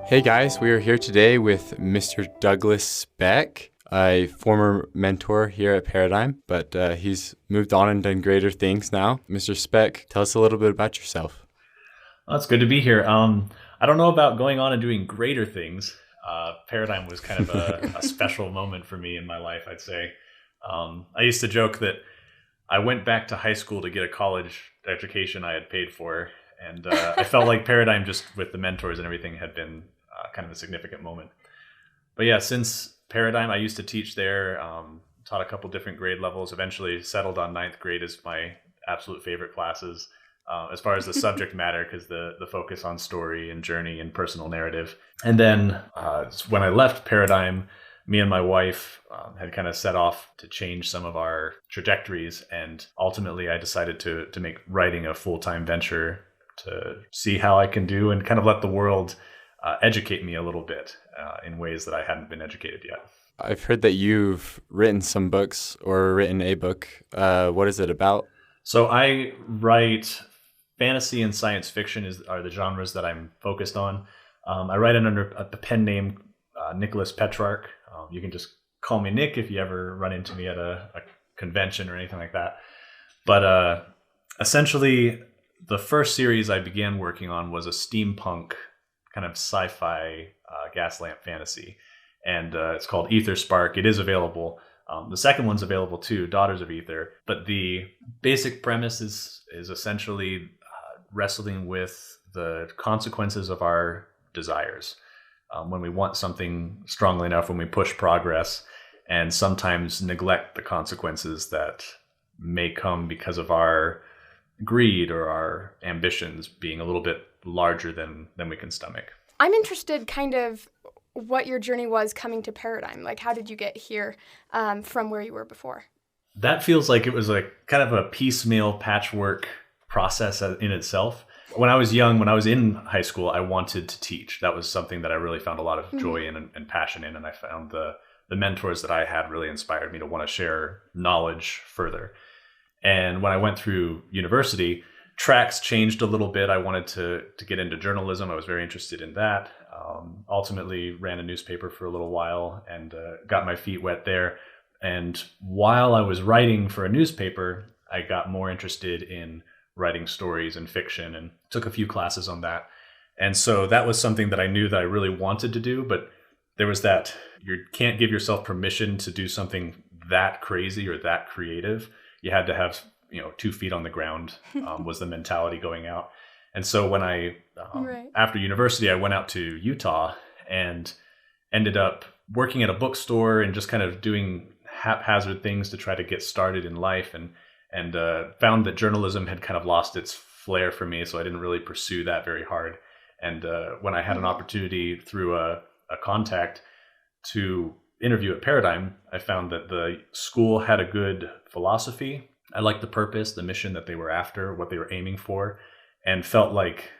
Hey guys, we are here today with Mr. Douglas Speck, a former mentor here at Paradigm, but he's moved on and done greater things now. Mr. Speck, tell us a little bit about yourself. Well, it's good to be here. I don't know about going on and doing greater things. Paradigm was kind of a special moment for me in my life, I'd say. I used to joke that I went back to high school to get a college education I had paid for, and I felt like Paradigm, just with the mentors and everything, had been kind of a significant moment. But yeah, since Paradigm, I used to teach there, taught a couple different grade levels, eventually settled on ninth grade as my absolute favorite classes. As far as the subject matter, because the focus on story and journey and personal narrative. And then when I left Paradigm, me and my wife had kind of set off to change some of our trajectories. And ultimately, I decided to make writing a full-time venture to see how I can do and kind of let the world educate me a little bit in ways that I hadn't been educated yet. I've heard that you've written some books or written a book. What is it about? So I write fantasy and science fiction are the genres that I'm focused on. I write it under the pen name Nicholas Petrarch. You can just call me Nick if you ever run into me at a convention or anything like that. But essentially, the first series I began working on was a steampunk kind of sci-fi gas lamp fantasy. And it's called Ether Spark. It is available. The second one's available too, Daughters of Ether. But the basic premise is essentially wrestling with the consequences of our desires. When we want something strongly enough, when we push progress, and sometimes neglect the consequences that may come because of our greed or our ambitions being a little bit larger than we can stomach. I'm interested kind of what your journey was coming to Paradigm. Like, how did you get here from where you were before? That feels like it was like kind of a piecemeal patchwork process in itself. When I was young, when I was in high school, I wanted to teach. That was something that I really found a lot of joy in and passion in. And I found the mentors that I had really inspired me to want to share knowledge further. And when I went through university, tracks changed a little bit. I wanted to get into journalism. I was very interested in that. Ultimately ran a newspaper for a little while and got my feet wet there. And while I was writing for a newspaper, I got more interested in writing stories and fiction and took a few classes on that. And so that was something that I knew that I really wanted to do, but there was that you can't give yourself permission to do something that crazy or that creative. You had to have 2 feet on the ground was the mentality going out. And so when I, after university, I went out to Utah and ended up working at a bookstore and just kind of doing haphazard things to try to get started in life and found that journalism had kind of lost its flair for me. So I didn't really pursue that very hard. And when I had an opportunity through a contact to interview at Paradigm, I found that the school had a good philosophy. I liked the purpose, the mission that they were after, what they were aiming for, and felt like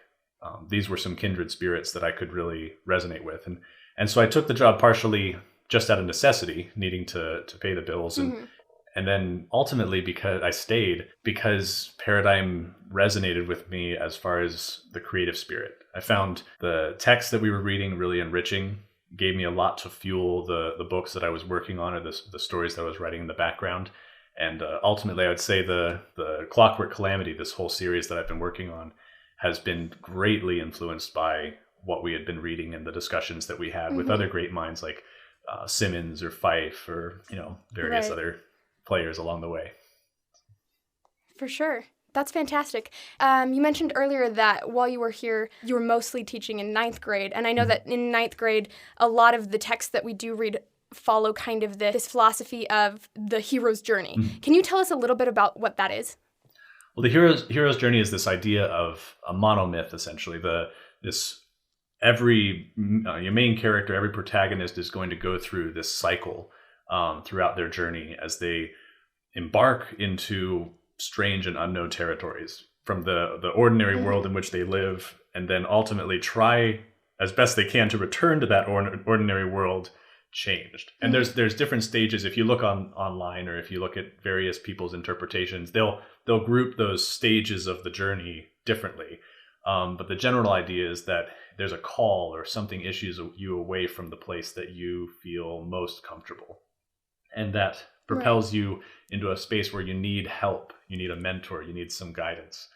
these were some kindred spirits that I could really resonate with. And so I took the job partially just out of necessity, needing to pay the bills. And then ultimately because Paradigm resonated with me as far as the creative spirit. I found the text that we were reading really enriching, gave me a lot to fuel the books that I was working on or the stories that I was writing in the background. And ultimately, I would say the Clockwork Calamity, this whole series that I've been working on, has been greatly influenced by what we had been reading and the discussions that we had with other great minds like Simmons or Fife or various other players along the way. For sure. That's fantastic. You mentioned earlier that while you were here, you were mostly teaching in ninth grade. And I know that in ninth grade, a lot of the texts that we do read follow kind of this philosophy of the hero's journey. Can you tell us a little bit about what that is? Well, the hero's journey is this idea of a monomyth, essentially. Your main character, every protagonist is going to go through this cycle throughout their journey as they embark into strange and unknown territories from the ordinary world in which they live, and then ultimately try as best they can to return to that ordinary world changed. And there's different stages. If you look online or if you look at various people's interpretations, they'll group those stages of the journey differently. But the general idea is that there's a call or something issues you away from the place that you feel most comfortable. And that propels you into a space where you need help, you need a mentor, you need some guidance.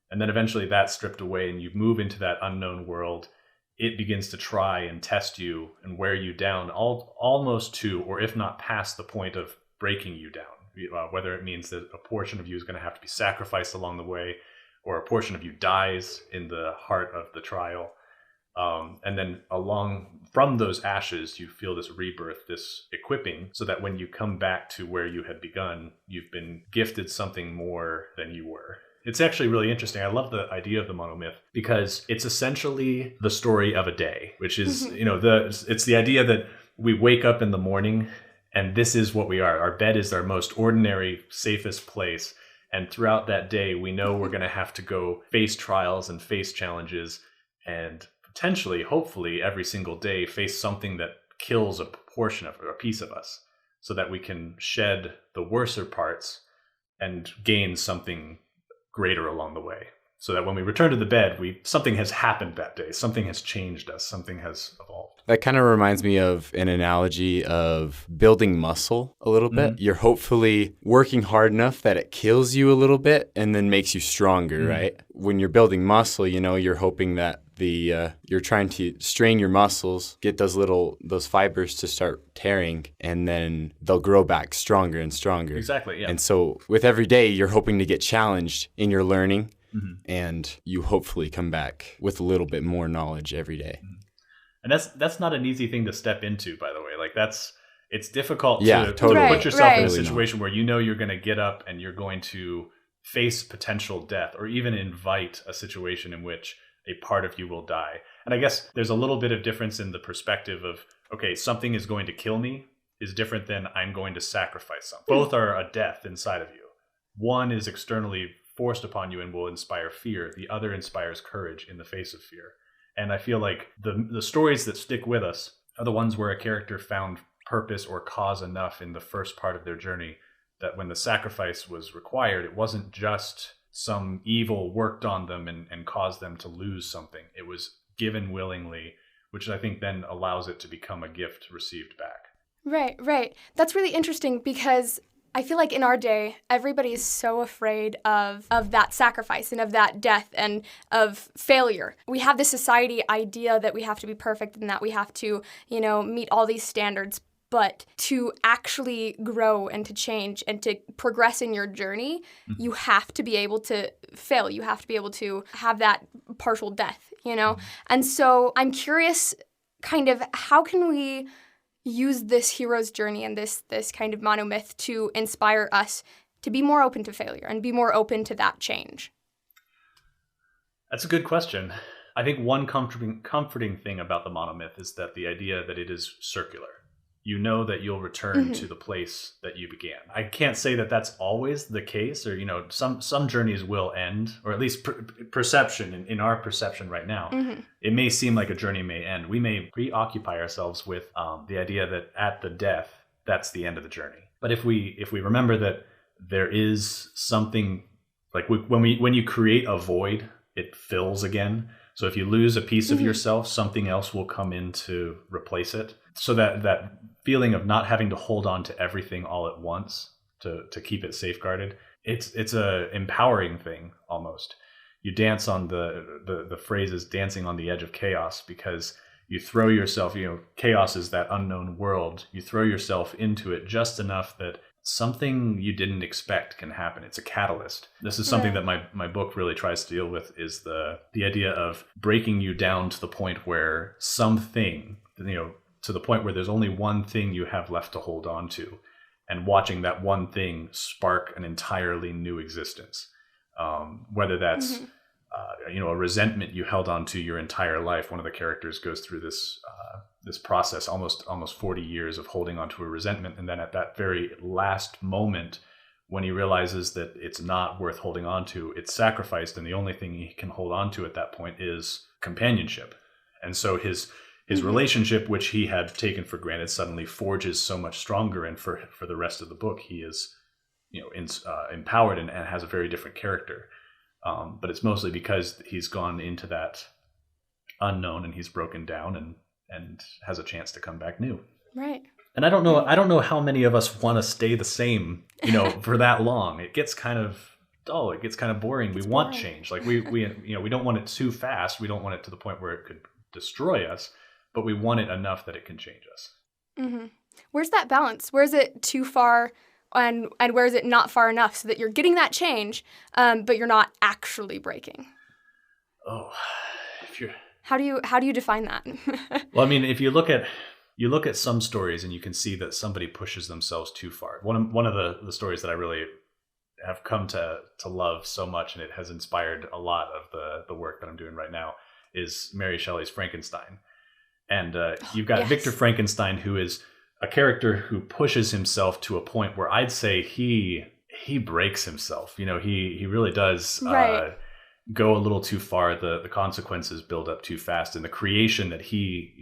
And then eventually that's stripped away and you move into that unknown world. It begins to try and test you and wear you down almost to, or if not past the point of breaking you down, whether it means that a portion of you is going to have to be sacrificed along the way, or a portion of you dies in the heart of the trial. And then from those ashes, you feel this rebirth, this equipping, so that when you come back to where you had begun, you've been gifted something more than you were. It's actually really interesting. I love the idea of the monomyth because it's essentially the story of a day, which is, it's the idea that we wake up in the morning and this is what we are. Our bed is our most ordinary, safest place. And throughout that day, we know we're going to have to go face trials and face challenges and potentially, hopefully, every single day face something that kills a portion of or a piece of us so that we can shed the worser parts and gain something greater along the way. So that when we return to the bed, something has happened that day. Something has changed us. Something has evolved. That kind of reminds me of an analogy of building muscle a little bit. You're hopefully working hard enough that it kills you a little bit and then makes you stronger, right? When you're building muscle, you're hoping that you're trying to strain your muscles, get those fibers to start tearing, and then they'll grow back stronger and stronger. Exactly, yeah. And so with every day, you're hoping to get challenged in your learning, and you hopefully come back with a little bit more knowledge every day. And that's not an easy thing to step into, by the way. Like it's difficult to totally. Put yourself in a Really situation where you're going to get up and you're going to face potential death, or even invite a situation in which a part of you will die. And I guess there's a little bit of difference in the perspective of, okay, something is going to kill me is different than I'm going to sacrifice something. Both are a death inside of you. One is externally forced upon you and will inspire fear. The other inspires courage in the face of fear. And I feel like the stories that stick with us are the ones where a character found purpose or cause enough in the first part of their journey that when the sacrifice was required, it wasn't just some evil worked on them and caused them to lose something. It was given willingly, which I think then allows it to become a gift received back. Right. That's really interesting because I feel like in our day, everybody is so afraid of that sacrifice and of that death and of failure. We have this society idea that we have to be perfect and that we have to, meet all these standards. But to actually grow and to change and to progress in your journey, you have to be able to fail. You have to be able to have that partial death, And so I'm curious kind of how can we use this hero's journey and this kind of monomyth to inspire us to be more open to failure and be more open to that change? That's a good question. I think one comforting thing about the monomyth is that the idea that it is circular. You know that you'll return to the place that you began. I can't say that that's always the case, or some journeys will end, or at least perception in our perception right now. It may seem like a journey may end. We may preoccupy ourselves with the idea that at the death, that's the end of the journey. But if we remember that there is something like when you create a void, it fills again. So if you lose a piece of yourself, something else will come in to replace it. So that feeling of not having to hold on to everything all at once to keep it safeguarded, it's a empowering thing almost. You dance on the phrase is dancing on the edge of chaos, because you throw yourself, chaos is that unknown world. You throw yourself into it just enough that something you didn't expect can happen. It's a catalyst. This is something that my book really tries to deal with, is the idea of breaking you down to the point where something, to the point where there's only one thing you have left to hold on to, and watching that one thing spark an entirely new existence. Whether that's, a resentment you held on to your entire life. One of the characters goes through this process, almost 40 years of holding on to a resentment. And then at that very last moment, when he realizes that it's not worth holding on to, it's sacrificed. And the only thing he can hold on to at that point is companionship. And so his relationship, which he had taken for granted, suddenly forges so much stronger. And for the rest of the book, he is, empowered and has a very different character. But it's mostly because he's gone into that unknown and he's broken down and has a chance to come back new. Right. And I don't know how many of us want to stay the same, for that long. It gets kind of dull. It gets kind of boring. We want change. Like we don't want it too fast. We don't want it to the point where it could destroy us, but we want it enough that it can change us. Mm-hmm. Where's that balance? Where is it too far and where is it not far enough so that you're getting that change, but you're not actually breaking? Oh, How do you define that? Well, I mean, if you look at some stories and you can see that somebody pushes themselves too far. One of the stories that I really have come to love so much, and it has inspired a lot of the work that I'm doing right now, is Mary Shelley's Frankenstein. And you've got Victor Frankenstein, who is a character who pushes himself to a point where I'd say he breaks himself. He really does go a little too far. The consequences build up too fast, and the creation that he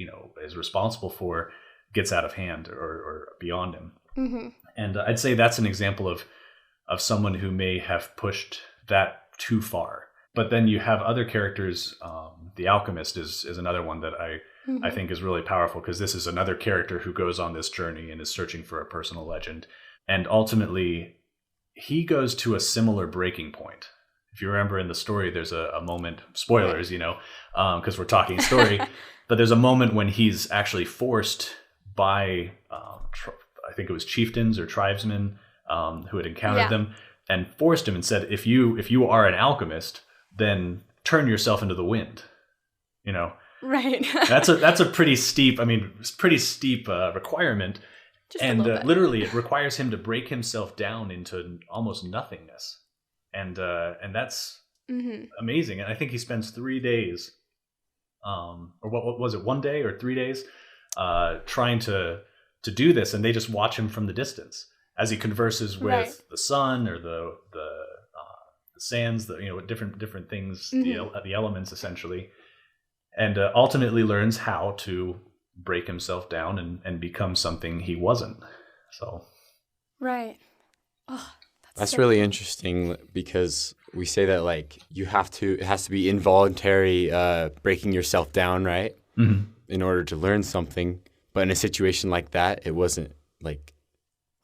is responsible for gets out of hand or beyond him. Mm-hmm. And I'd say that's an example of someone who may have pushed that too far. But then you have other characters. The Alchemist is another one that I think is really powerful, because this is another character who goes on this journey and is searching for a personal legend. And ultimately, he goes to a similar breaking point. If you remember in the story, there's a moment, spoilers, because we're talking story, but there's a moment when he's actually forced by, I think it was chieftains or tribesmen who had encountered them, and forced him and said, if you are an alchemist, then turn yourself into the wind, Right. That's a pretty steep, requirement. Just and a little bit. Literally it requires him to break himself down into almost nothingness. And that's amazing. And I think he spends 3 days, or what was it, 1 day or 3 days, trying to do this. And they just watch him from the distance as he converses with the sun or the sands, different things, the elements essentially, and ultimately learns how to break himself down and become something he wasn't. So, right. Oh, that's really interesting, because we say that it has to be involuntary breaking yourself down, right? Mm-hmm. In order to learn something. But in a situation like that, it wasn't like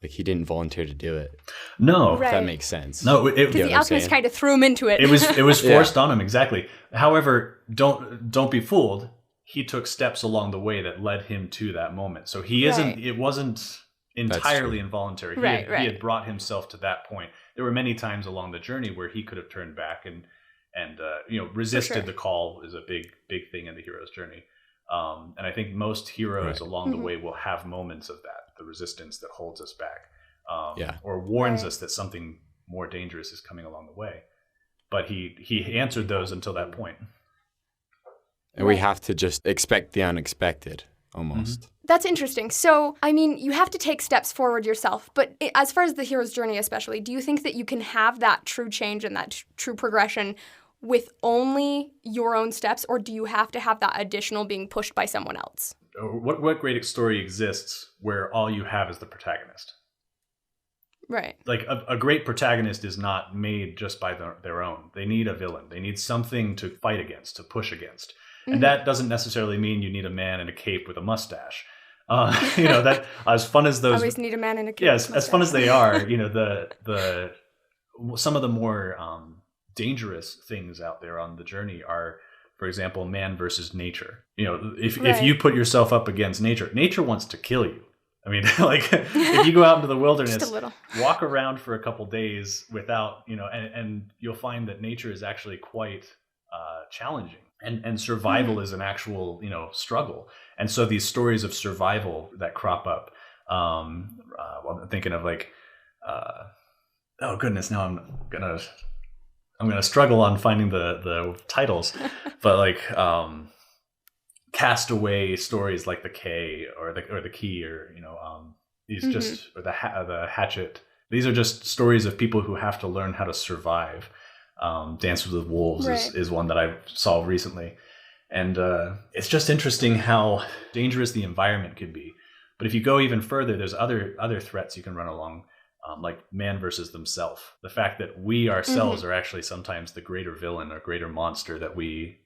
he didn't volunteer to do it. No, if that makes sense. No, because the Alchemist kind of threw him into it. It was forced on him, exactly. However, don't be fooled. He took steps along the way that led him to that moment. So he isn't. It wasn't entirely involuntary. He had brought himself to that point. There were many times along the journey where he could have turned back and resisted the call. Is a big thing in the hero's journey. And I think most heroes along the way will have moments of that, the resistance that holds us back, or warns us that something more dangerous is coming along the way. But he answered those until that point. And we have to just expect the unexpected, almost. Mm-hmm. That's interesting. So, I mean, you have to take steps forward yourself. But as far as the hero's journey especially, do you think that you can have that true change and that true progression with only your own steps, or do you have to have that additional being pushed by someone else? What great story exists where all you have is the protagonist? Right. Like a great protagonist is not made just by their own. They need a villain. They need something to fight against, to push against. And that doesn't necessarily mean you need a man in a cape with a mustache. That as fun as those always need a man in a cape. Yes, as fun as they are, the some of the more dangerous things out there on the journey are, for example, man versus nature. If you put yourself up against nature wants to kill you. I mean, if you go out into the wilderness, walk around for a couple days without, and you'll find that nature is actually quite challenging. And survival is an actual, struggle. And so these stories of survival that crop up, I'm thinking of oh goodness, now I'm gonna struggle on finding the titles, but castaway stories like the K or the Key, or these just or the Hatchet. These are just stories of people who have to learn how to survive. Dances with Wolves is one that I saw recently, and it's just interesting how dangerous the environment could be. But if you go even further, there's other threats you can run along. like man versus themselves. The fact that we ourselves are actually sometimes the greater villain or greater monster that we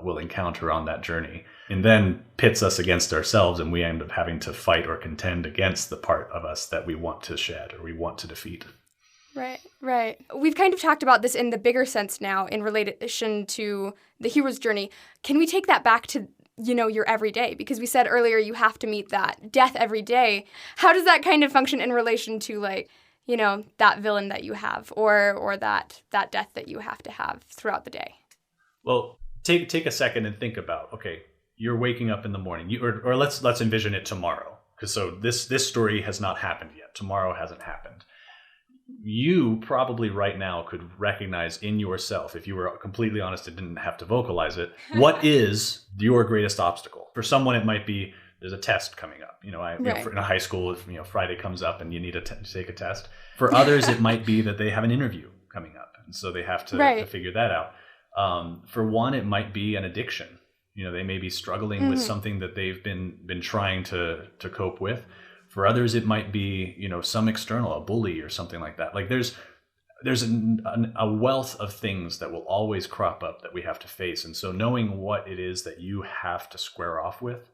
will encounter on that journey, and then pits us against ourselves, and we end up having to fight or contend against the part of us that we want to shed or we want to defeat. Right. We've kind of talked about this in the bigger sense now in relation to the hero's journey. Can we take that back to, your everyday? Because we said earlier you have to meet that death every day. How does that kind of function in relation to that villain that you have or that death that you have to have throughout the day? Well, take a second and think about, okay, you're waking up in the morning, or let's envision it tomorrow. Because so this story has not happened yet. Tomorrow hasn't happened. You probably right now could recognize in yourself, if you were completely honest and didn't have to vocalize it, what is your greatest obstacle? For someone, it might be there's a test coming up. In a high school, if Friday comes up and you need to take a test. For others, it might be that they have an interview coming up, and so they have to figure that out. For one, it might be an addiction. They may be struggling with something that they've been trying to cope with. For others, it might be, some external, a bully or something like that. Like there's a wealth of things that will always crop up that we have to face. And so knowing what it is that you have to square off with,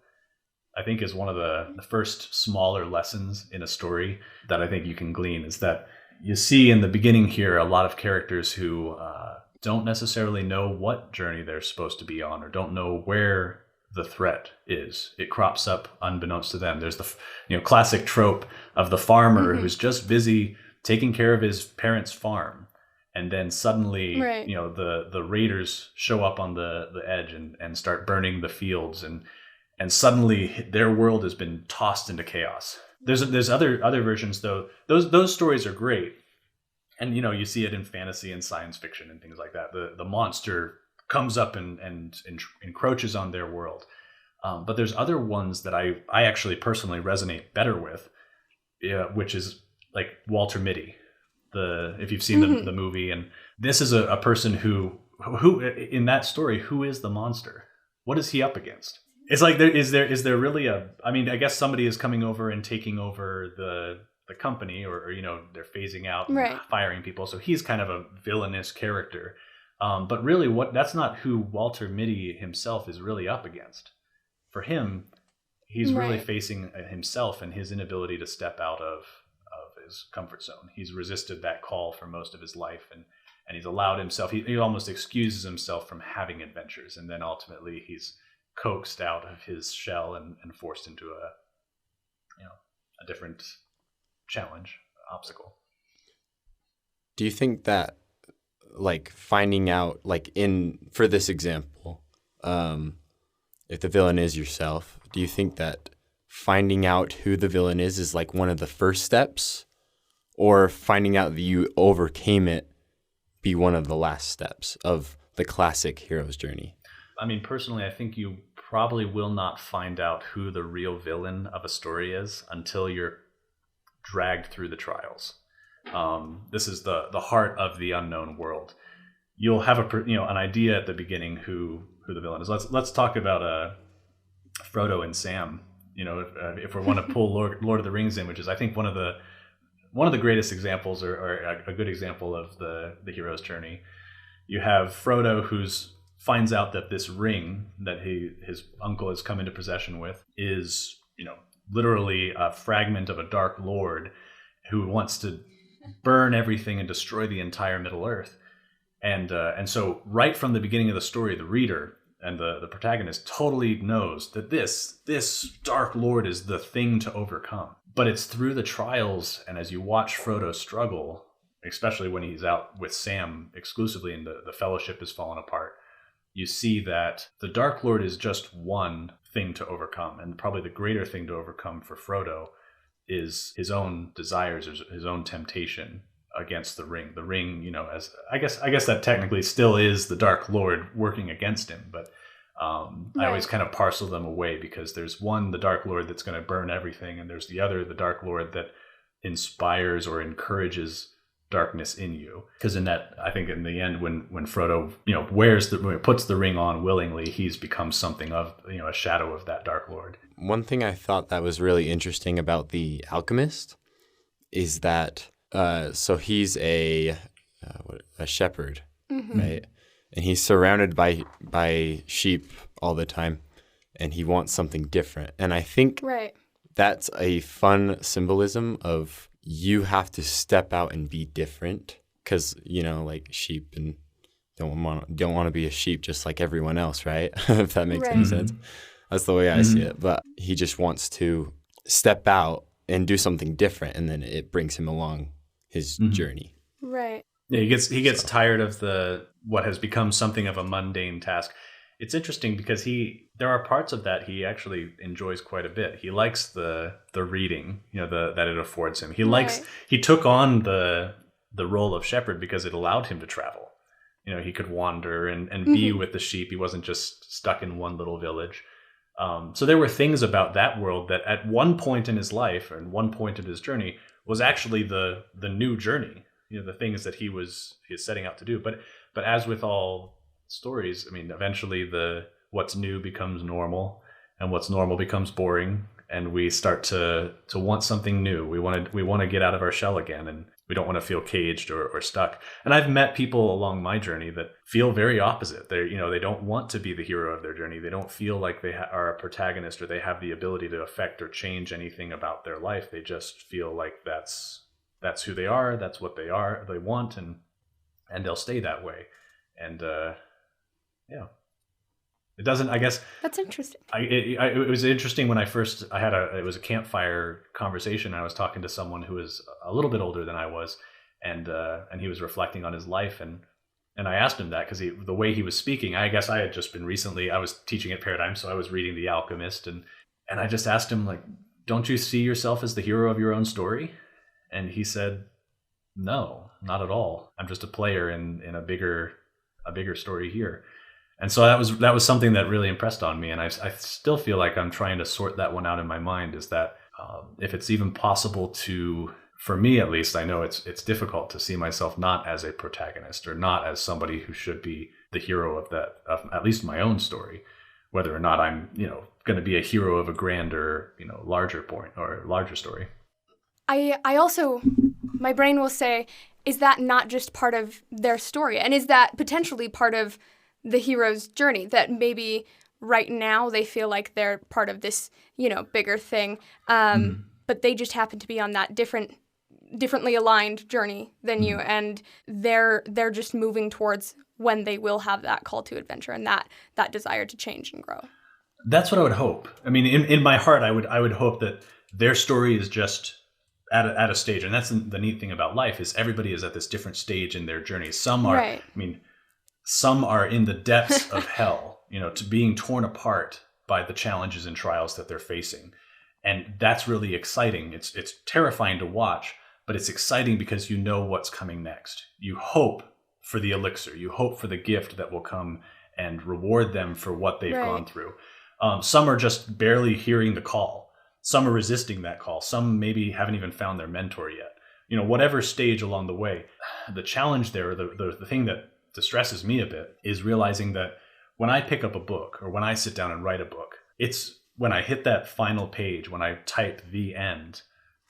I think is one of the first smaller lessons in a story that I think you can glean, is that you see in the beginning here a lot of characters who don't necessarily know what journey they're supposed to be on, or don't know where the threat is. It crops up unbeknownst to them. There's the classic trope of the farmer who's just busy taking care of his parents' farm, and then suddenly the raiders show up on the edge and start burning the fields, and suddenly their world has been tossed into chaos. There's other versions though. Those stories are great, and you see it in fantasy and science fiction and things like that. The monster comes up and encroaches on their world. But there's other ones that I actually personally resonate better with, which is like Walter Mitty. If you've seen the movie, and this is a person who in that story, who is the monster? What is he up against? It's like is there really I guess somebody is coming over and taking over the company, or they're phasing out and firing people. So he's kind of a villainous character. But really, that's not who Walter Mitty himself is really up against. For him, he's really facing himself and his inability to step out of his comfort zone. He's resisted that call for most of his life, and he's allowed himself. He almost excuses himself from having adventures, and then ultimately he's coaxed out of his shell and forced into a different challenge, obstacle. Do you think that, like, finding out, for this example, if the villain is yourself, do you think that finding out who the villain is like one of the first steps, or finding out that you overcame it be one of the last steps of the classic hero's journey? Personally, I think you probably will not find out who the real villain of a story is until you're dragged through the trials. This is the heart of the unknown world. You'll have an idea at the beginning who the villain is. Let's talk about Frodo and Sam. If we want to pull Lord of the Rings in, which is I think one of the greatest examples, or a good example of the hero's journey. You have Frodo, who finds out that this ring that his uncle has come into possession with is literally a fragment of a dark lord who wants to burn everything and destroy the entire Middle Earth. And so right from the beginning of the story, the reader and the protagonist totally knows that this Dark Lord is the thing to overcome. But it's through the trials, and as you watch Frodo struggle, especially when he's out with Sam exclusively and the fellowship has fallen apart, you see that the Dark Lord is just one thing to overcome. And probably the greater thing to overcome for Frodo is his own desires, or his own temptation against the ring. The ring, as I guess that technically still is the Dark Lord working against him, but I always kind of parcel them away, because there's one, the Dark Lord, that's going to burn everything, and there's the other, the Dark Lord, that inspires or encourages darkness in you. Because in that, I think in the end, when Frodo puts the ring on willingly, he's become something of a shadow of that Dark Lord. One thing I thought that was really interesting about the Alchemist is that So he's a shepherd, right? And he's surrounded by sheep all the time, and he wants something different. And I think Right. that's a fun symbolism of you have to step out and be different, because like sheep and don't want to be a sheep just like everyone else, right? If that makes any sense. That's the way I see it. But he just wants to step out and do something different, and then it brings him along his journey. Right. Yeah, he gets tired of what has become something of a mundane task. It's interesting because there are parts of that he actually enjoys quite a bit. He likes the reading, that it affords him. He took on the role of shepherd because it allowed him to travel. He could wander and be with the sheep. He wasn't just stuck in one little village. So there were things about that world that at one point in his life and one point of his journey was actually the new journey. The things that he is setting out to do. But as with all stories, I mean, eventually what's new becomes normal, and what's normal becomes boring, and we start to want something new. We want to get out of our shell again, and we don't want to feel caged or stuck. And I've met people along my journey that feel very opposite. They don't want to be the hero of their journey. They don't feel like they are a protagonist, or they have the ability to affect or change anything about their life. They just feel like that's who they are. That's what they are. They want, and they'll stay that way. And it doesn't. I guess That's interesting. It was interesting when it was a campfire conversation. I was talking to someone who was a little bit older than I was, and he was reflecting on his life, and I asked him that because the way he was speaking. I guess I had just been recently. I was teaching at Paradigm, so I was reading The Alchemist, and I just asked him, like, don't you see yourself as the hero of your own story? And he said, no, not at all. I'm just a player in a bigger story here. And so that was something that really impressed on me. And I still feel like I'm trying to sort that one out in my mind, is that if it's even possible to, for me at least, I know it's difficult to see myself not as a protagonist, or not as somebody who should be the hero of at least my own story, whether or not I'm, going to be a hero of a grander, larger point or larger story. I also, my brain will say, is that not just part of their story? And is that potentially part of the hero's journey, that maybe right now they feel like they're part of this, bigger thing, but they just happen to be on that differently aligned journey than you, and they're just moving towards when they will have that call to adventure and that desire to change and grow. That's what I would hope. I mean, in my heart, I would hope that their story is just at a stage, and that's the neat thing about life, is everybody is at this different stage in their journey. Some are, right. Some are in the depths of hell, to being torn apart by the challenges and trials that they're facing, and that's really exciting. It's terrifying to watch, but it's exciting because you know what's coming next. You hope for the elixir. You hope for the gift that will come and reward them for what they've gone through. Some are just barely hearing the call. Some are resisting that call. Some maybe haven't even found their mentor yet. Whatever stage along the way, the challenge there, the thing that distresses me a bit, is realizing that when I pick up a book, or when I sit down and write a book, it's when I hit that final page, when I type the end,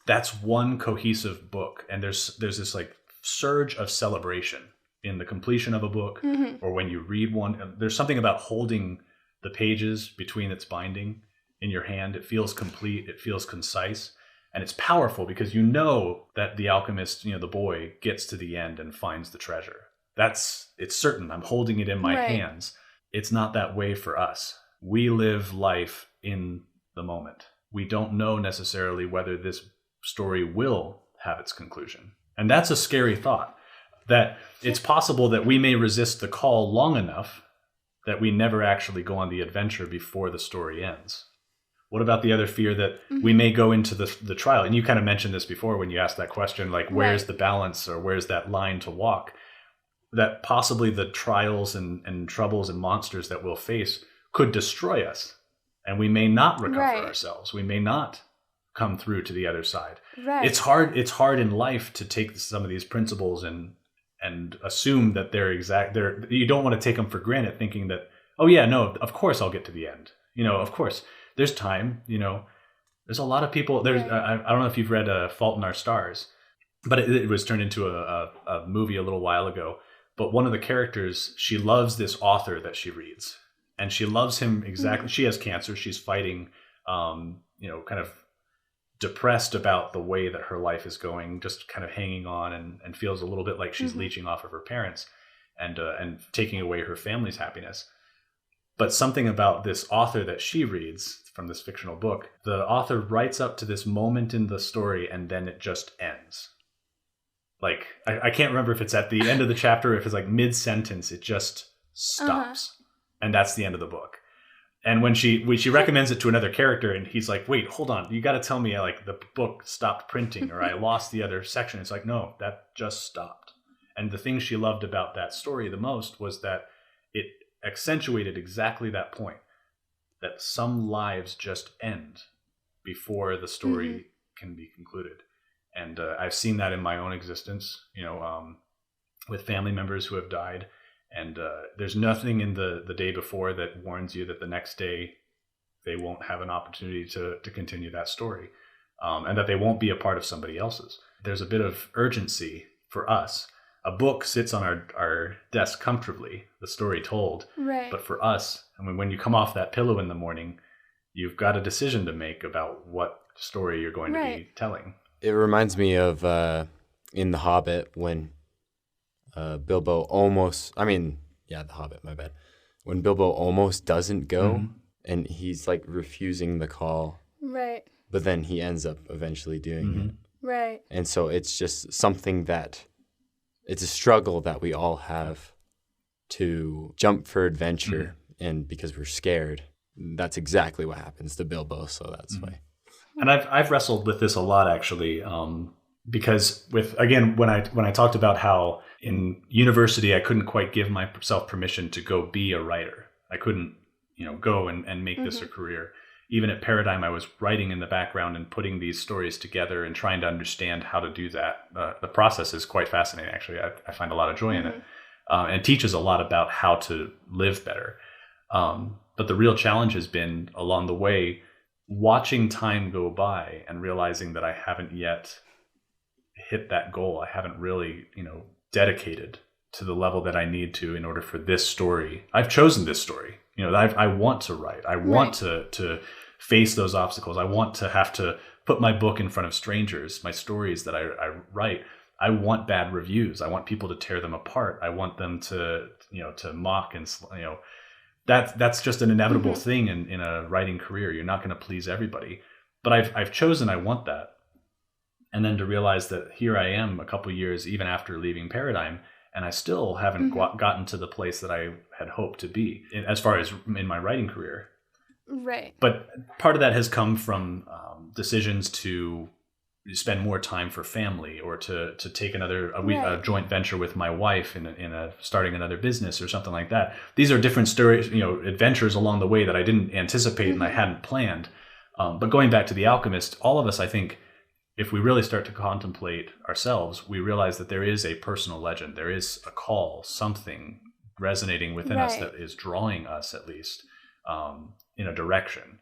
that's one cohesive book. And there's this like surge of celebration in the completion of a book, or when you read one. There's something about holding the pages between its binding in your hand. It feels complete. It feels concise. And it's powerful because you know that the alchemist, the boy, gets to the end and finds the treasure. It's certain. I'm holding it in my hands. It's not that way for us. We live life in the moment. We don't know necessarily whether this story will have its conclusion. And that's a scary thought, that it's possible that we may resist the call long enough that we never actually go on the adventure before the story ends. What about the other fear that we may go into the trial? And you kind of mentioned this before when you asked that question, like, where's the balance, or where's that line to walk? That possibly the trials and troubles and monsters that we'll face could destroy us, and we may not recover ourselves. We may not come through to the other side. Right. It's hard in life to take some of these principles and assume that you don't want to take them for granted, thinking that, oh yeah, no, of course I'll get to the end. Of course there's time. There's a lot of people. I don't know if you've read Fault in Our Stars. but it was turned into a movie a little while ago. But one of the characters, she loves this author that she reads, and she loves him exactly. She has cancer. She's fighting, kind of depressed about the way that her life is going, just kind of hanging on, and feels a little bit like she's leeching off of her parents and taking away her family's happiness. But something about this author that she reads from this fictional book, the author writes up to this moment in the story, and then it just ends. Like, I can't remember if it's at the end of the chapter, or if it's like mid-sentence, it just stops. And that's the end of the book. And when she recommends it to another character, and he's like, wait, hold on, you got to tell me like the book stopped printing, or I lost the other section. It's like, no, that just stopped. And the thing she loved about that story the most was that it accentuated exactly that point, that some lives just end before the story can be concluded. And I've seen that in my own existence, with family members who have died. And there's nothing in the day before that warns you that the next day they won't have an opportunity to continue that story, and that they won't be a part of somebody else's. There's a bit of urgency for us. A book sits on our desk comfortably, the story told. Right. But for us, I mean, when you come off that pillow in the morning, you've got a decision to make about what story you're going to be telling. It reminds me of in The Hobbit when Bilbo almost, The Hobbit, my bad. When Bilbo almost doesn't go and he's like refusing the call. Right. But then he ends up eventually doing it. Right. And so it's just something that, it's a struggle that we all have to jump for adventure. And because we're scared, that's exactly what happens to Bilbo. So that's why. And I've wrestled with this a lot, actually, because when I talked about how in university I couldn't quite give myself permission to go be a writer. I couldn't, go and make this a career. Even at Paradigm, I was writing in the background and putting these stories together and trying to understand how to do that. The process is quite fascinating, actually. I find a lot of joy in it. And it teaches a lot about how to live better. But the real challenge has been along the way, watching time go by and realizing that I haven't yet hit that goal. I haven't really, dedicated to the level that I need to in order for this story. I've chosen this story. I want to write. I want to face those obstacles. I want to have to put my book in front of strangers, my stories that I write. I want bad reviews. I want people to tear them apart. I want them to mock and, that's just an inevitable thing in a writing career. You're not going to please everybody, but I've chosen, I want that. And then to realize that here I am a couple years, even after leaving Paradigm, and I still haven't gotten to the place that I had hoped to be as far as in my writing career. Right. But part of that has come from decisions to spend more time for family, or to take a joint venture with my wife in starting another business or something like that. These are different stories, adventures along the way that I didn't anticipate and I hadn't planned. But going back to The Alchemist, all of us, I think, if we really start to contemplate ourselves, we realize that there is a personal legend. There is a call, something resonating within us that is drawing us, at least, in a direction.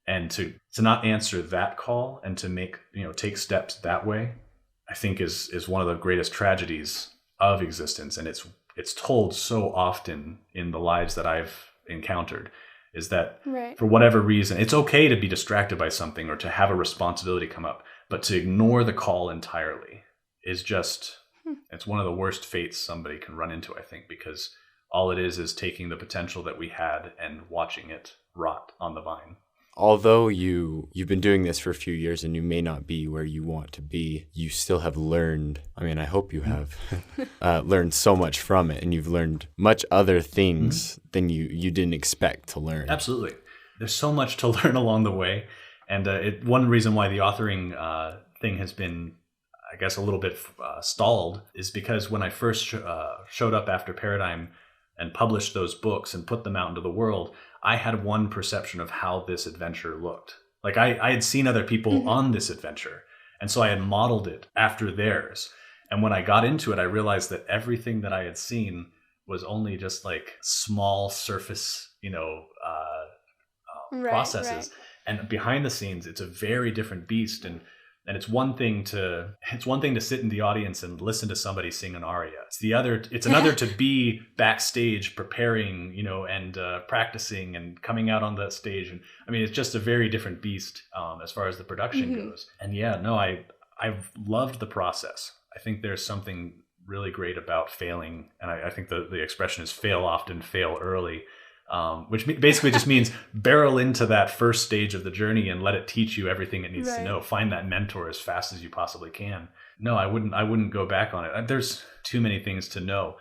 And to not answer that call and to make, take steps that way, I think is one of the greatest tragedies of existence. And it's told so often in the lives that I've encountered, is that for whatever reason, it's okay to be distracted by something or to have a responsibility come up, but to ignore the call entirely is just, it's one of the worst fates somebody can run into, I think, because all it is taking the potential that we had and watching it rot on the vine. Although you've been doing this for a few years and you may not be where you want to be, you still have learned, I hope you have, learned so much from it, and you've learned much other things than you didn't expect to learn. Absolutely. There's so much to learn along the way. And one reason why the authoring thing has been, I guess, a little bit stalled is because when I first showed up after Paradigm and published those books and put them out into the world, I had one perception of how this adventure looked. Like I had seen other people on this adventure, and so I had modeled it after theirs. And when I got into it, I realized that everything that I had seen was only just like small surface, processes. Right. And behind the scenes, it's a very different beast. And And it's one thing to sit in the audience and listen to somebody sing an aria. It's another to be backstage preparing, and practicing and coming out on the stage. And I mean, it's just a very different beast as far as the production goes. And I've loved the process. I think there's something really great about failing. And I think the expression is fail often, fail early. Which basically just means barrel into that first stage of the journey and let it teach you everything it needs to know. Find that mentor as fast as you possibly can. No, I wouldn't go back on it. There's too many things to know.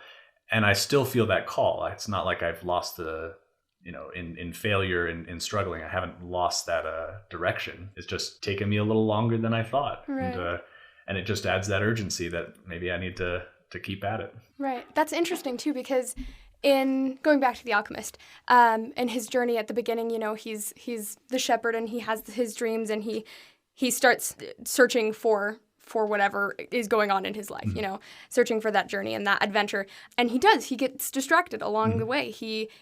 And I still feel that call. It's not like I've lost in failure, in struggling, I haven't lost that direction. It's just taken me a little longer than I thought. Right. And it just adds that urgency that maybe I need to keep at it. Right. That's interesting too, because in going back to the Alchemist, and his journey at the beginning, he's the shepherd and he has his dreams and he starts searching for whatever is going on in his life, searching for that journey and that adventure. And he gets distracted along the way.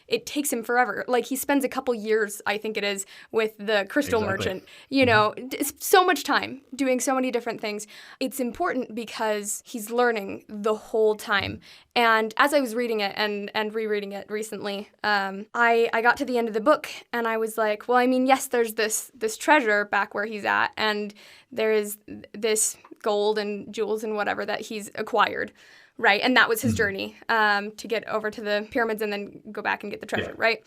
It takes him forever. Like he spends a couple years, I think it is, with the crystal merchant, it's so much time doing so many different things. It's important because he's learning the whole time. And as I was reading it and rereading it recently, I got to the end of the book and I was like, well, I mean, yes, there's this treasure back where he's at, and there is this gold and jewels and whatever that he's acquired, right? And that was his journey to get over to the pyramids and then go back and get the treasure, right?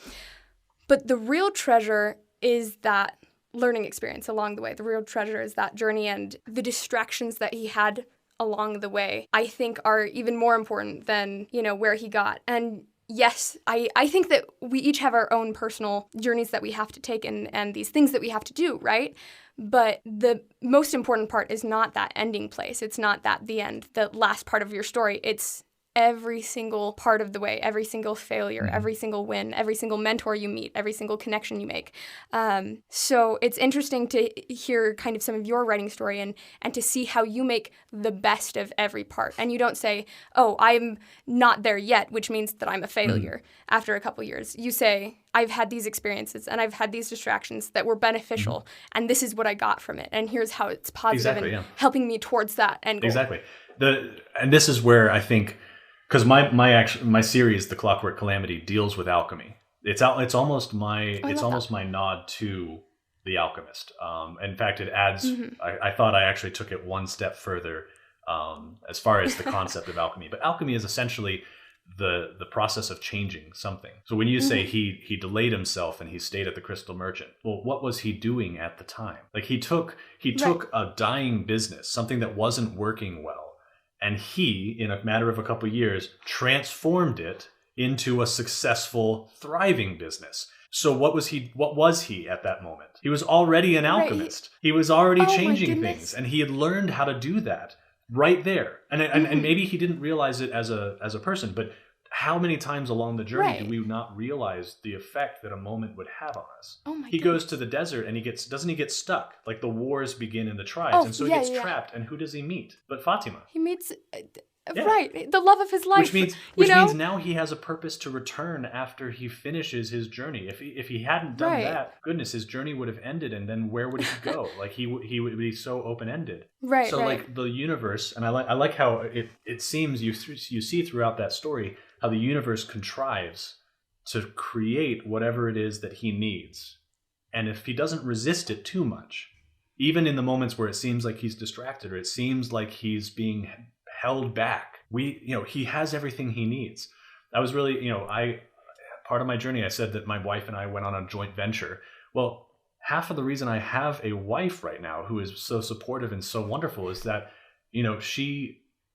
But the real treasure is that learning experience along the way. The real treasure is that journey, and the distractions that he had along the way, I think, are even more important than, where he got. And yes, I think that we each have our own personal journeys that we have to take and these things that we have to do, right? But the most important part is not that ending place. It's not the end, the last part of your story. It's every single part of the way, every single failure, every single win, every single mentor you meet, every single connection you make. So it's interesting to hear kind of some of your writing story and to see how you make the best of every part. And you don't say, oh, I'm not there yet, which means that I'm a failure after a couple years. You say, I've had these experiences and I've had these distractions that were beneficial, and this is what I got from it. And here's how it's positive and helping me towards that end goal. Exactly. And this is where I think, because my series, The Clockwork Calamity, deals with alchemy. It's almost my nod to The Alchemist. In fact, it adds. I thought I actually took it one step further as far as the concept of alchemy. But alchemy is essentially the process of changing something. So when you say he delayed himself and he stayed at the Crystal Merchant, well, what was he doing at the time? Like he took a dying business, something that wasn't working well. And he, in a matter of a couple of years, transformed it into a successful, thriving business. So what was he at that moment? He was already an alchemist. He was already changing things, and he had learned how to do that right there. And maybe he didn't realize it as a person, but how many times along the journey do we not realize the effect that a moment would have on us? He goes to the desert and doesn't he get stuck? Like the wars begin in the tribes, and so he gets trapped. And who does he meet? But Fatima. He meets the love of his life. Which means now he has a purpose to return after he finishes his journey. If he hadn't done that, goodness, his journey would have ended, and then where would he go? Like he would be so open ended. Right. So like the universe, and I like how it seems you see throughout that story how the universe contrives to create whatever it is that he needs. And if he doesn't resist it too much, even in the moments where it seems like he's distracted or it seems like he's being held back, he has everything he needs. That was really, part of my journey, I said that my wife and I went on a joint venture. Well, half of the reason I have a wife right now who is so supportive and so wonderful is that,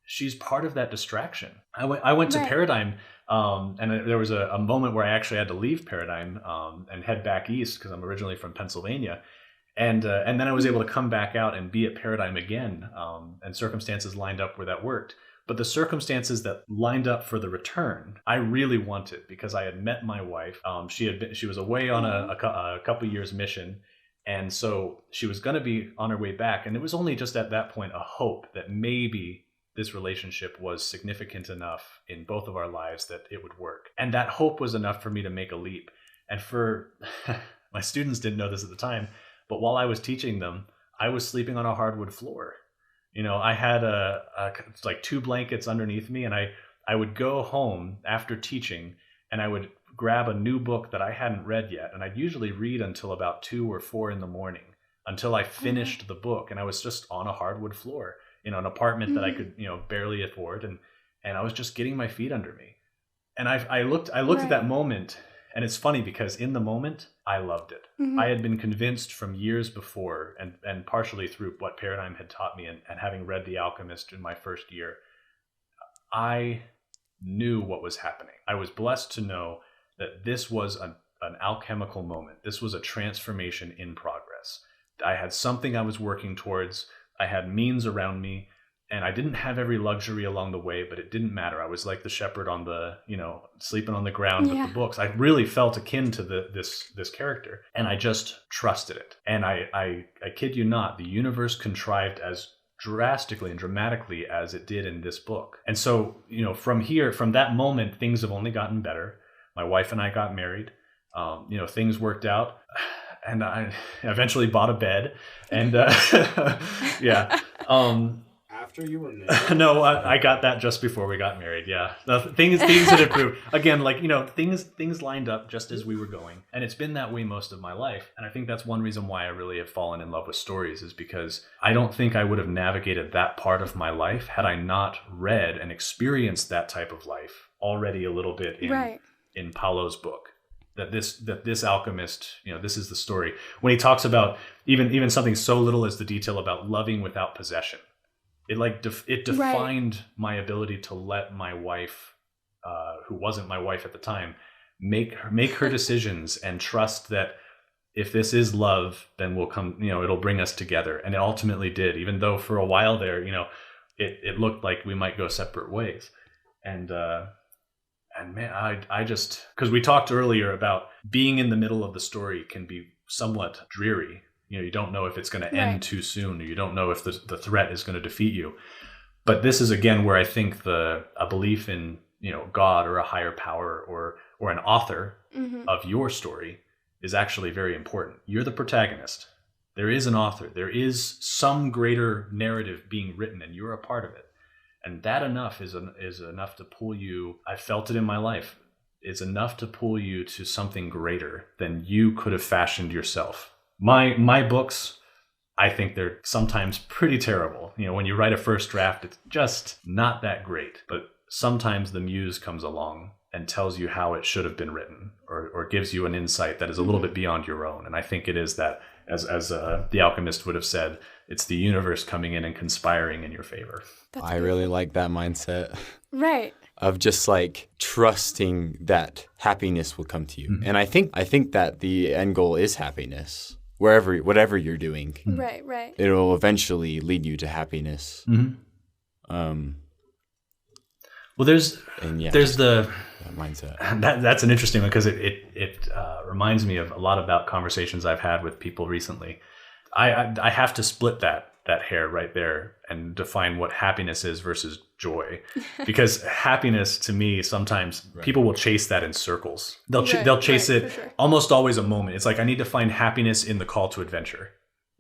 she's part of that distraction. I went to Paradigm, and there was a moment where I actually had to leave Paradigm and head back east because I'm originally from Pennsylvania. And then I was able to come back out and be at Paradigm again, and circumstances lined up where that worked. But the circumstances that lined up for the return, I really wanted because I had met my wife. She was away on a couple years mission, and so she was going to be on her way back. And it was only just at that point a hope that maybe this relationship was significant enough in both of our lives that it would work. And that hope was enough for me to make a leap. And for my students didn't know this at the time, but while I was teaching them, I was sleeping on a hardwood floor. I had like 2 blankets underneath me, and I would go home after teaching, and I would grab a new book that I hadn't read yet, and I'd usually read until about 2 or 4 in the morning until I finished the book, and I was just on a hardwood floor in an apartment that I could barely afford, and I was just getting my feet under me. And I looked at that moment, and it's funny because in the moment I loved it. I had been convinced from years before, and partially through what Paradigm had taught me, and having read The Alchemist in my first year, I knew what was happening. I was blessed to know that this was an alchemical moment. This was a transformation in progress. I had something I was working towards. I had means around me, and I didn't have every luxury along the way, but it didn't matter. I was like the shepherd on the, sleeping on the ground with the books. I really felt akin to this character, and I just trusted it. And I kid you not, the universe contrived as drastically and dramatically as it did in this book. And so, from that moment, things have only gotten better. My wife and I got married. Things worked out, and I eventually bought a bed. And yeah. After you were married? No, I got that just before we got married. Yeah, things had improved. Again, things lined up just as we were going, and it's been that way most of my life. And I think that's one reason why I really have fallen in love with stories, is because I don't think I would have navigated that part of my life had I not read and experienced that type of life already a little bit in Paulo's book. That this alchemist, this is the story. When he talks about even something so little as the detail about loving without possession, it defined my ability to let my wife, who wasn't my wife at the time, make her decisions, and trust that if this is love, then we'll come, it'll bring us together. And it ultimately did, even though for a while there, it looked like we might go separate ways. And man, I just, because we talked earlier about being in the middle of the story can be somewhat dreary. You don't know if it's going to end too soon, or you don't know if the threat is going to defeat you. But this is again where I think a belief in God or a higher power or an author of your story is actually very important. You're the protagonist. There is an author. There is some greater narrative being written, and you're a part of it. And that enough is enough to pull you. I felt it in my life. It's enough to pull you to something greater than you could have fashioned yourself. My books, I think they're sometimes pretty terrible. When you write a first draft, it's just not that great. But sometimes the muse comes along and tells you how it should have been written, or gives you an insight that is a little bit beyond your own. And I think it is that, as the Alchemist would have said, it's the universe coming in and conspiring in your favor. I really like that mindset. Right. Of just trusting that happiness will come to you. And I think that the end goal is happiness. Whatever you're doing. Right. It'll eventually lead you to happiness. Well, there's the that mindset. That's an interesting one, because it reminds me of a lot about conversations I've had with people recently. I have to split that hair right there and define what happiness is versus joy, because happiness to me, sometimes people will chase that in circles. They'll chase it almost always a moment. It's like, I need to find happiness in the call to adventure.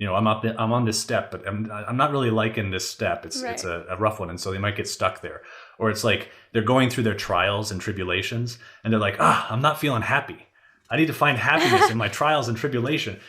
I'm on this step, but I'm not really liking this step. It's a rough one, and so they might get stuck there. Or it's like they're going through their trials and tribulations, and they're like, I'm not feeling happy. I need to find happiness in my trials and tribulation,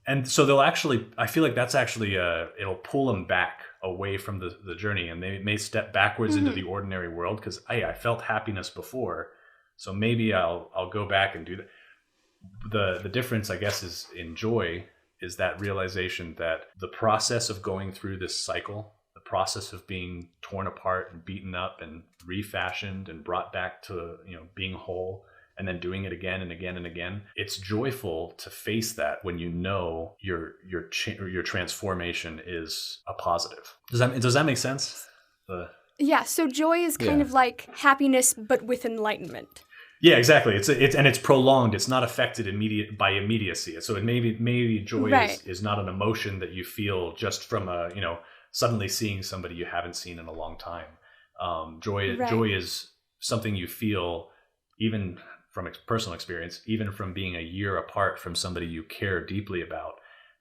and so they'll actually, I feel like that's actually, it'll pull them back away from the journey, and they may step backwards into the ordinary world, because I felt happiness before, so maybe I'll go back and do that. The difference, I guess, is in joy, is that realization that the process of going through this cycle, the process of being torn apart and beaten up and refashioned and brought back to being whole, and then doing it again and again and again. It's joyful to face that when you know your transformation is a positive. Does that make sense? Yeah. So joy is kind of like happiness, but with enlightenment. Yeah, exactly. It's prolonged. It's not affected by immediacy. So it maybe joy is not an emotion that you feel just from suddenly seeing somebody you haven't seen in a long time. Joy is something you feel even from personal experience, even from being a year apart from somebody you care deeply about.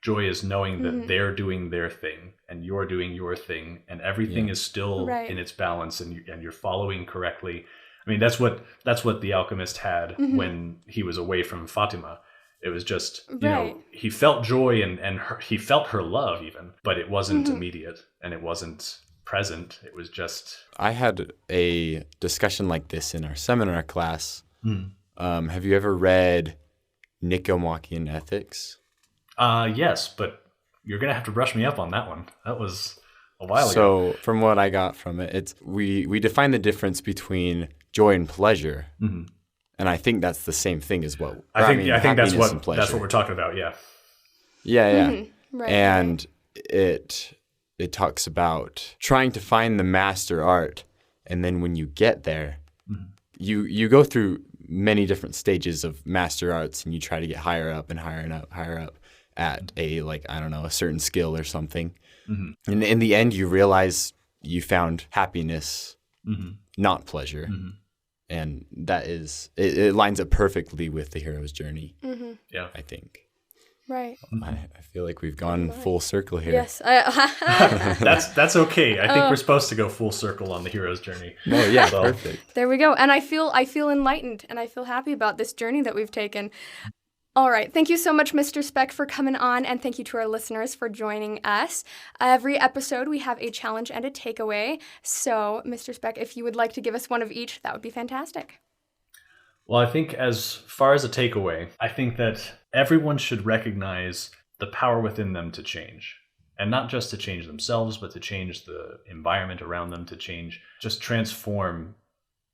Joy is knowing that they're doing their thing and you're doing your thing, and everything is still in its balance, and you're following correctly. I mean, that's what the Alchemist had when he was away from Fatima. It was just, you know, he felt joy and he felt her love even, but it wasn't immediate and it wasn't present. It was just... I had a discussion like this in our seminar class. Have you ever read Nicomachean Ethics? Yes, but you're going to have to brush me up on that one. That was a while ago. So from what I got from it, it's we define the difference between joy and pleasure. And I think that's the same thing as well. I think that's what we're talking about. Yeah. Yeah. Right. And it talks about trying to find the master art, and then when you get there, you go through many different stages of master arts, and you try to get higher up and higher up at a, like, I don't know, a certain skill or something. And in the end, you realize you found happiness, not pleasure. And that is, it lines up perfectly with the hero's journey, Yeah, I think. Right. I feel like we've gone full circle here. Yes. that's okay. I think we're supposed to go full circle on the hero's journey. No, yeah, perfect. There we go. And I feel enlightened, and I feel happy about this journey that we've taken. All right. Thank you so much, Mr. Speck, for coming on, and thank you to our listeners for joining us. Every episode, we have a challenge and a takeaway. So, Mr. Speck, if you would like to give us one of each, that would be fantastic. Well, I think as far as a takeaway, I think that everyone should recognize the power within them to change. And not just to change themselves, but to change the environment around them, to just transform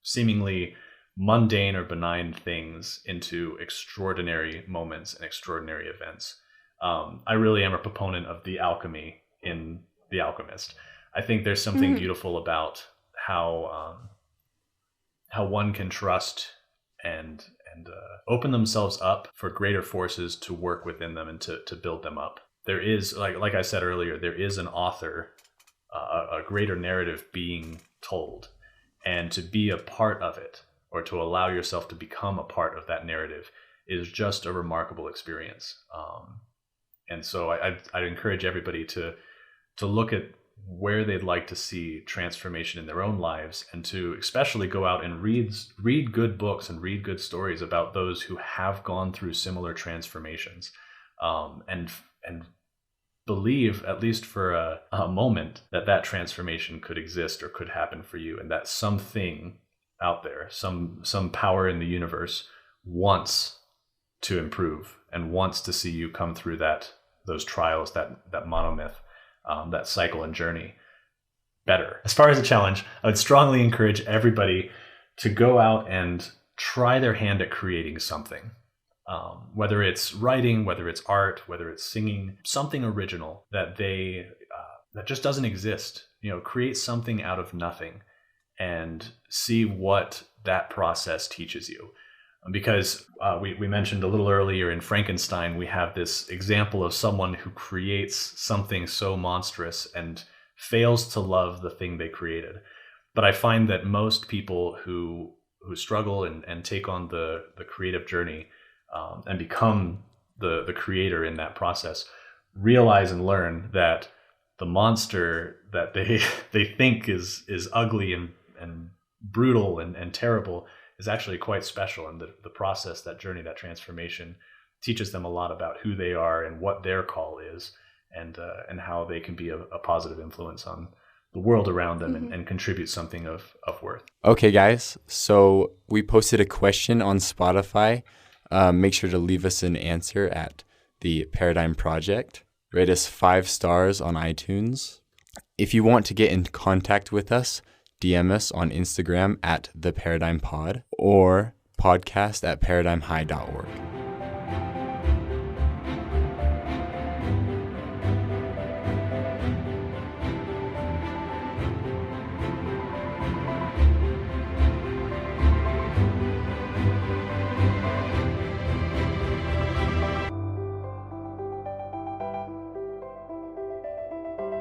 seemingly mundane or benign things into extraordinary moments and extraordinary events. I really am a proponent of the alchemy in The Alchemist. I think there's something beautiful about how one can trust and open themselves up for greater forces to work within them and to build them up. There is, like I said earlier, there is an author, a greater narrative being told, and to be a part of it, or to allow yourself to become a part of that narrative, is just a remarkable experience. And so I'd encourage everybody to look at where they'd like to see transformation in their own lives, and to especially go out and read good books and read good stories about those who have gone through similar transformations, and believe, at least for a moment, that transformation could exist or could happen for you, and that something out there, some power in the universe wants to improve and wants to see you come through those trials, that monomyth, that cycle and journey better. As far as a challenge, I would strongly encourage everybody to go out and try their hand at creating something. Whether it's writing, whether it's art, whether it's singing, something original that that just doesn't exist. You know, create something out of nothing and see what that process teaches you. Because we mentioned a little earlier in Frankenstein, we have this example of someone who creates something so monstrous and fails to love the thing they created. But I find that most people who struggle and take on the creative journey and become the creator in that process realize and learn that the monster that they think is ugly and brutal and terrible is actually quite special. And the process, that journey, that transformation teaches them a lot about who they are and what their call is, and how they can be a positive influence on the world around them and contribute something of worth. Okay, guys. So we posted a question on Spotify. Make sure to leave us an answer at the Paradigm Project. Rate us 5 stars on iTunes. If you want to get in contact with us, DM us on Instagram at The Paradigm Pod or podcast@paradigmhigh.org.